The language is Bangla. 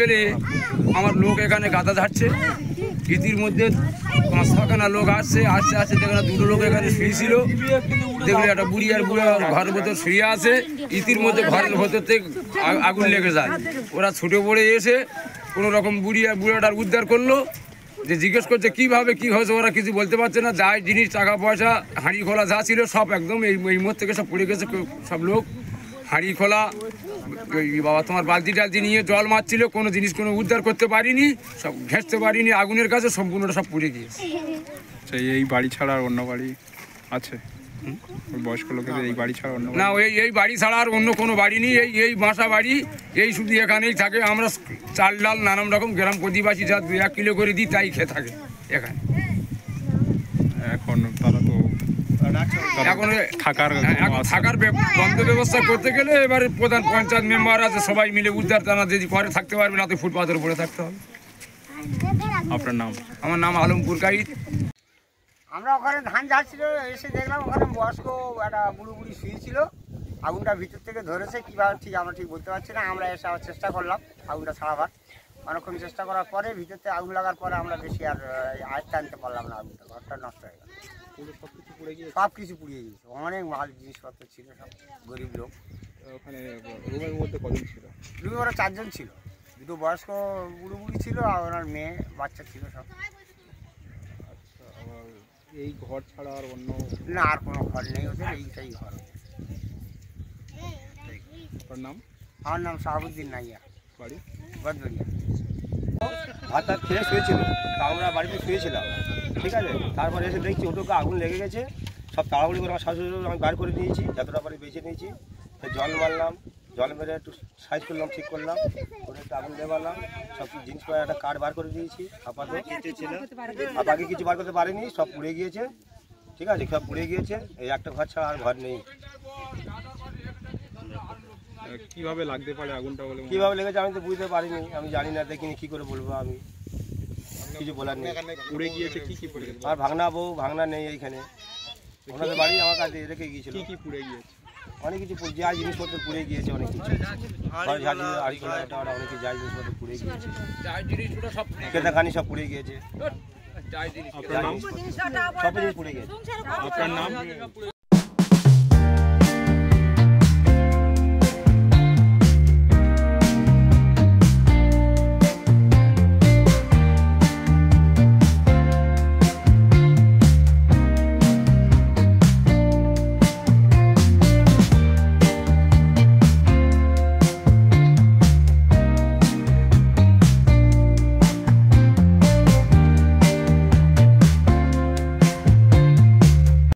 গেলে আমার লোক এখানে গাদা ঝাড়ছে, ইতির মধ্যে 5-6খানা লোক আসছে দেখে দুটো লোক এখানে শুয়েছিল, দেখলে একটা বুড়ি আর বুড়া ঘরের ভেতর শুয়ে আছে, ইতির মধ্যে ঘরের ভেতর থেকে আগুন লেগে যায়। ওরা ছুটে পড়ে এসে কোনো রকম বুড়ি আর বুড়াটার উদ্ধার করলো। যে জিজ্ঞেস করছে কীভাবে কী হয়েছে, ওরা কিছু বলতে পারছে না। যাই জিনিস টাকা পয়সা হাঁড়ি খোলা যা ছিল সব একদম এই মোড় থেকে সব পড়ে গেছে। সব লোক হাঁড়ি খোলা বাবা তোমার বালতি টালতি নিয়ে জল মারছিল, কোনো জিনিস কোনো উদ্ধার করতে পারিনি, সব ঘেঁচতে পারিনি আগুনের কাছে, সম্পূর্ণটা সব পুড়ে গিয়েছে। এই বাড়ি ছাড়া আর অন্য বাড়ি আছে? বয়স্ক লোকেদের এই বাড়ি ছাড়া অন্য না, এই বাড়ি ছাড়া আর অন্য কোনো বাড়ি নেই। এই বাসা বাড়ি এই শুধু এখানেই থাকে। আমরা চাল ডাল নানান রকম গ্রাম প্রতিবাসী যা 2-1 কিলো করে দিই তাই খেয়ে থাকে এখানে। এখন তারা তো এখন থাকার বন্ধ ব্যবস্থা করতে গেলে এবারে প্রধান পঞ্চায়েত মেম্বার আছে, সবাই মিলে উদ্ধার টানা যদি ঘরে থাকতে পারবে না তো ফুটপাথের উপরে থাকতে হবে। আপনার নাম? আমার নাম আলমপুর কাইত। আমরা ওখানে ধান ঝাড়ছিল, এসে দেখলাম ওখানে বয়স্ক একটা বুড়ি শুয়েছিল। আগুনটা ভিতর থেকে ধরেছে কীভাবে ঠিক আমরা ঠিক বলতে পারছি না। আমরা এসে আবার চেষ্টা করলাম আগুনটা ছাড়াবার। অনেকক্ষণ চেষ্টা করার পরে ভিতর থেকে আগুন লাগার পরে আমরা বেশি আর আয়ত্তে আনতে পারলাম না। আগুনটা ঘরটা নষ্ট হয়ে গেল, সব কিছু পুড়িয়ে গিয়েছে। অনেক মাল জিনিসপত্র ছিল, সব গরিব লোক। ওখানে রুমের মধ্যে কজন ছিল? রুমে ওরা 4 জন ছিল, 2 বয়স্ক বুড়ি ছিল আর ওনার মেয়ে বাচ্চা ছিল সব। আচ্ছা, এই ঘর ছাড়া আর অন্য? না, আর কোনো ঘর নেই ওদের, এইটাই ঘর। আপনার নাম? আমার নাম শাহাবুদ্দিন নাইয়া, বাড়ি গদবরিয়া। ভাত খেয়ে শুয়েছিল, তা আমরা বাড়িতে শুয়েছিলাম, ঠিক আছে। তারপরে এসে দেখছি ওটুকু আগুন লেগে গেছে। সব তাড়াহুড়ি করে আমার শাশুড়ি আমি বার করে নিয়েছি, যতটা পারি বেঁচে নিয়েছি। জল মারলাম, জল মেরে একটু সাইজ করলাম, ঠিক করলাম, করে একটু আগুন লেবালাম। সব জিনিসপত্র একটা কাঠ বার করে দিয়েছি আপাতত, আর বাকি কিছু বার করতে পারিনি, সব পুড়ে গিয়েছে, ঠিক আছে। সব পুড়ে গিয়েছে, এই একটা ঘর ছাড়া আর ঘর নেই। কিভাবে লাগতে পারে আগুনটা বলে? কীভাবে লেগেছে আমি তো বুঝতে পারিনি, আমি জানি না, দেখিনি, কী করে বলবো আমি, কিছু বলার নেই। পুড়ে গিয়েছে কি কি পুড়ে গেছে? আর ভাঙনা বউ ভাঙনা নেই এইখানে, ওনাদের বাড়ি আমার কাছে রেখে গিয়েছিল। কি কি পুড়ে গিয়েছে? অনেক কিছু যা জিনিসপত্র পুড়ে গিয়েছে, অনেক কিছু অনেক কিছু যা জিনিসপত্র পুড়ে গিয়েছে, কেদাখানি সব পুড়ে গিয়েছে, সব জিনিস পুড়ে গিয়েছে। আপনার নাম?